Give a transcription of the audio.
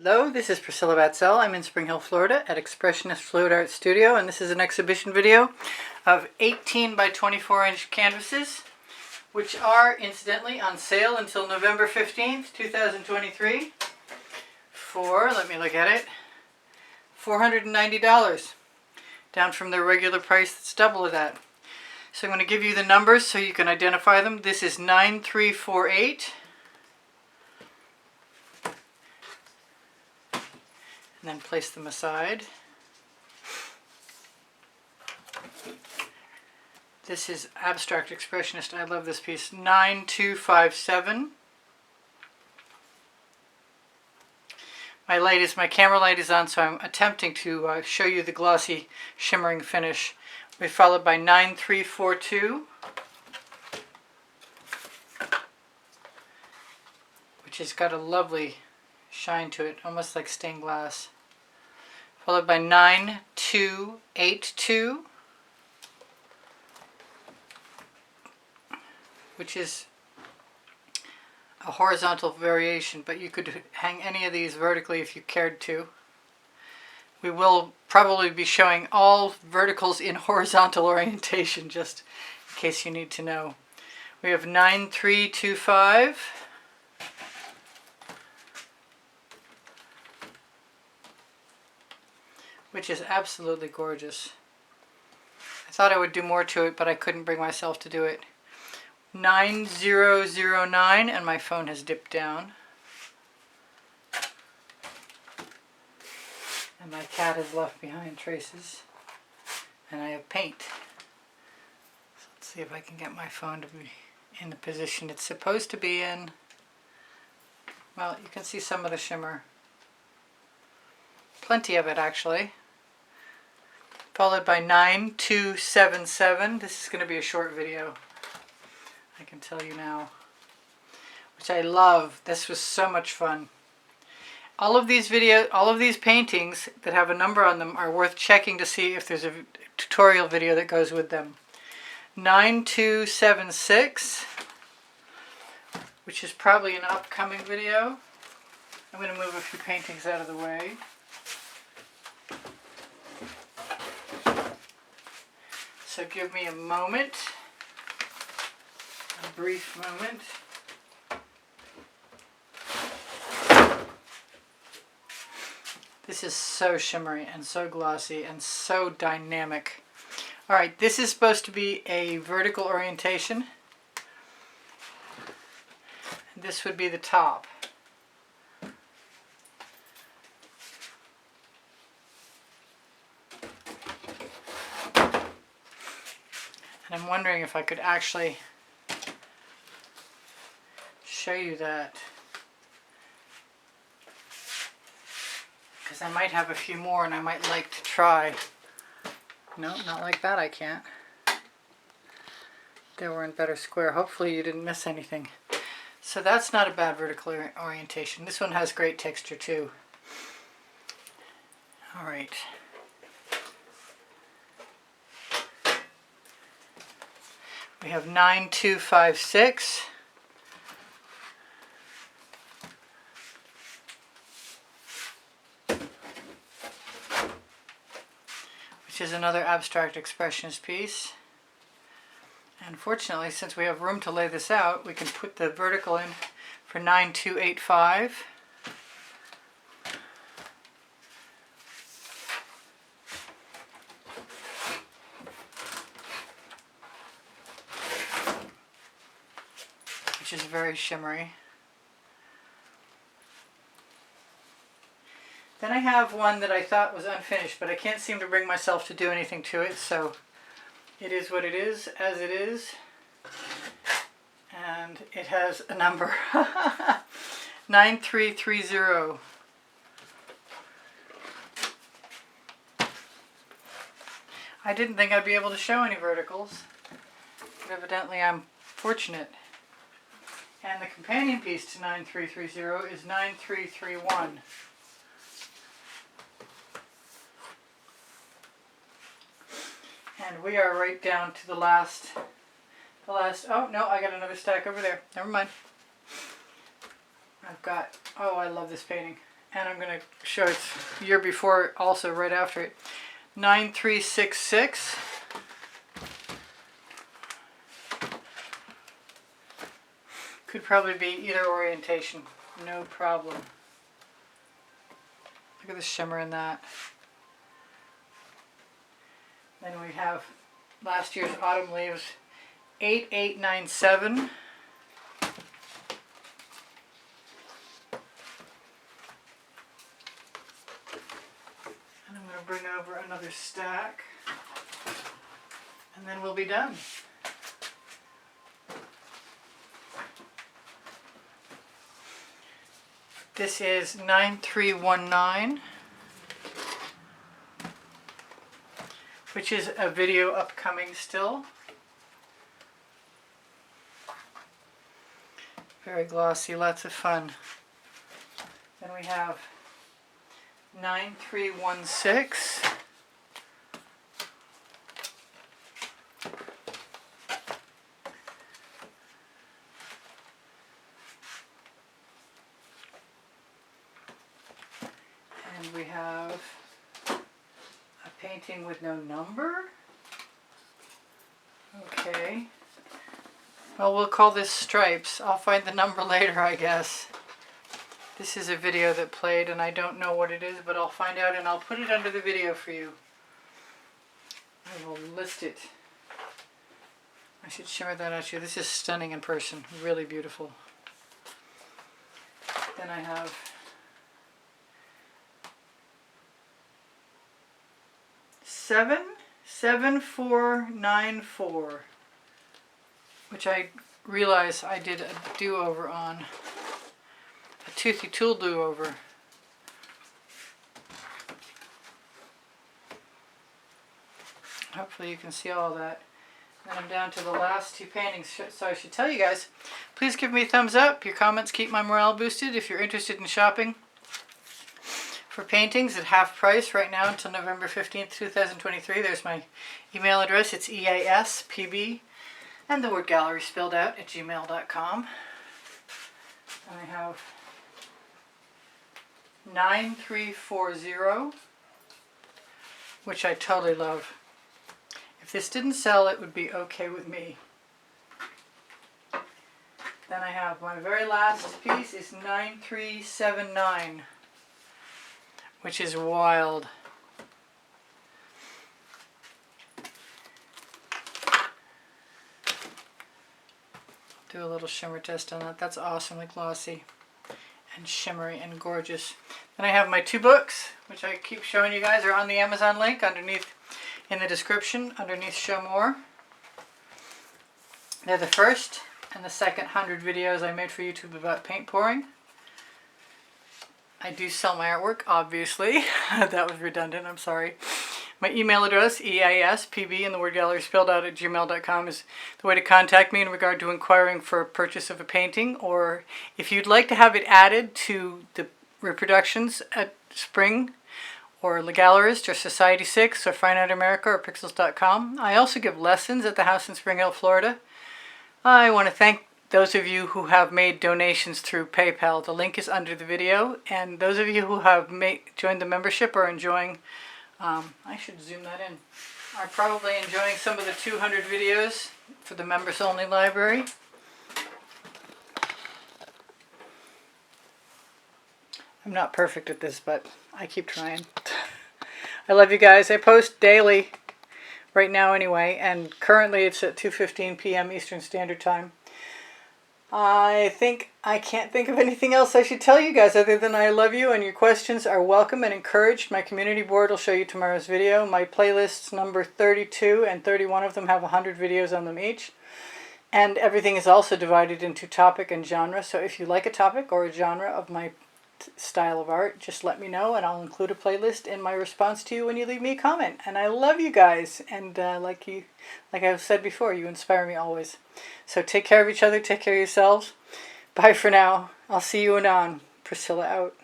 Hello, this is Priscilla Batzell. I'm in Spring Hill, Florida at Expressionist Fluid Art Studio, and this is an exhibition video of 18 by 24 inch canvases, which are incidentally on sale until November 15th, 2023 for, let me look at it, $490, down from their regular price that's double of that. So I'm going to give you the numbers so you can identify them. This is 9348. And then place them aside. This is Abstract Expressionist. I love this piece. 9257. My camera light is on, so I'm attempting to show you the glossy shimmering finish. We followed by 9342, which has got a lovely shine to it, almost like stained glass. Followed by 9282, which is a horizontal variation, but you could hang any of these vertically if you cared to. We will probably be showing all verticals in horizontal orientation, just in case you need to know. We have 9325. Which is absolutely gorgeous. I thought I would do more to it, but I couldn't bring myself to do it. 9009, and my phone has dipped down. And my cat has left behind traces. And I have paint. So let's see if I can get my phone to be in the position it's supposed to be in. Well, you can see some of the shimmer. Plenty of it, actually. Followed by 9277. This is going to be a short video, I can tell you now, which I love. This was so much fun. All of these paintings that have a number on them are worth checking to see if there's a tutorial video that goes with them. 9276, which is probably an upcoming video. I'm going to move a few paintings out of the way. So give me a moment, a brief moment. This is so shimmery and so glossy and so dynamic. Alright, this is supposed to be a vertical orientation. This would be the top. And I'm wondering if I could actually show you that, because I might have a few more and I might like to try. No, not like that, I can't. They were in better square. Hopefully you didn't miss anything. So that's not a bad vertical orientation. This one has great texture too. Alright. We have 9256. Which is another abstract expressionist piece. And fortunately, since we have room to lay this out, we can put the vertical in for 9285. Which is very shimmery. Then I have one that I thought was unfinished, but I can't seem to bring myself to do anything to it, so it is what it is, as it is. And it has a number. 9330. I didn't think I'd be able to show any verticals, but evidently I'm fortunate. And the companion piece to 9330 is 9331. And we are right down to the last, oh no, I got another stack over there. Never mind. I've got, oh, I love this painting. and I'm going to show it year before, also right after it. 9366. Could probably be either orientation, no problem. Look at the shimmer in that. Then we have last year's Autumn Leaves, 8897. And I'm going to bring over another stack, and then we'll be done. This is 9319, which is a video upcoming still. Very glossy, lots of fun. Then we have 9316. And we have a painting with no number. Okay. Well, we'll call this Stripes. I'll find the number later, I guess. This is a video that played, and I don't know what it is, but I'll find out and I'll put it under the video for you. I will list it. I should shimmer that at you. This is stunning in person. Really beautiful. Then I have seven 7494, which I realize I did a do-over on, a toothy tool do-over. Hopefully you can see all that. And I'm down to the last two paintings, so I should tell you guys, please give me a thumbs up. Your comments keep my morale boosted. If you're interested in shopping for paintings at half price right now until November 15th, 2023, there's my email address. It's easpb and the word gallery spelled out at gmail.com. And I have 9340, which I totally love. If this didn't sell, it would be okay with me. Then I have my very last piece is 9379, which is wild. Do a little shimmer test on that. That's awesomely glossy and shimmery and gorgeous. Then I have my two books, which I keep showing you guys, are on the Amazon link underneath in the description, underneath Show More. They're the first and the second 100 videos I made for YouTube about paint pouring. I do sell my artwork, obviously. That was redundant, I'm sorry. My email address, easpb and the word gallery spelled out at gmail.com, is the way to contact me in regard to inquiring for a purchase of a painting, or if you'd like to have it added to the reproductions at Spring or Le Gallerist or Society 6 or Fine Art America or Pixels.com. I also give lessons at the house in Spring Hill, Florida. I want to thank those of you who have made donations through PayPal. The link is under the video, and those of you who have joined the membership are enjoying, I should zoom that in, are probably enjoying some of the 200 videos for the members only library. I'm not perfect at this, but I keep trying. I love you guys. I post daily right now anyway, and currently it's at 2:15 p.m. Eastern Standard Time. I can't think of anything else I should tell you guys other than I love you, and your questions are welcome and encouraged. My community board will show you tomorrow's video. My playlists number 32 and 31 of them have 100 videos on them each. And everything is also divided into topic and genre. So if you like a topic or a genre of my style of art, just let me know and I'll include a playlist in my response to you when you leave me a comment. And I love you guys, and like I've said before, you inspire me always. So take care of each other, take care of yourselves. Bye for now. I'll see you anon. Priscilla out.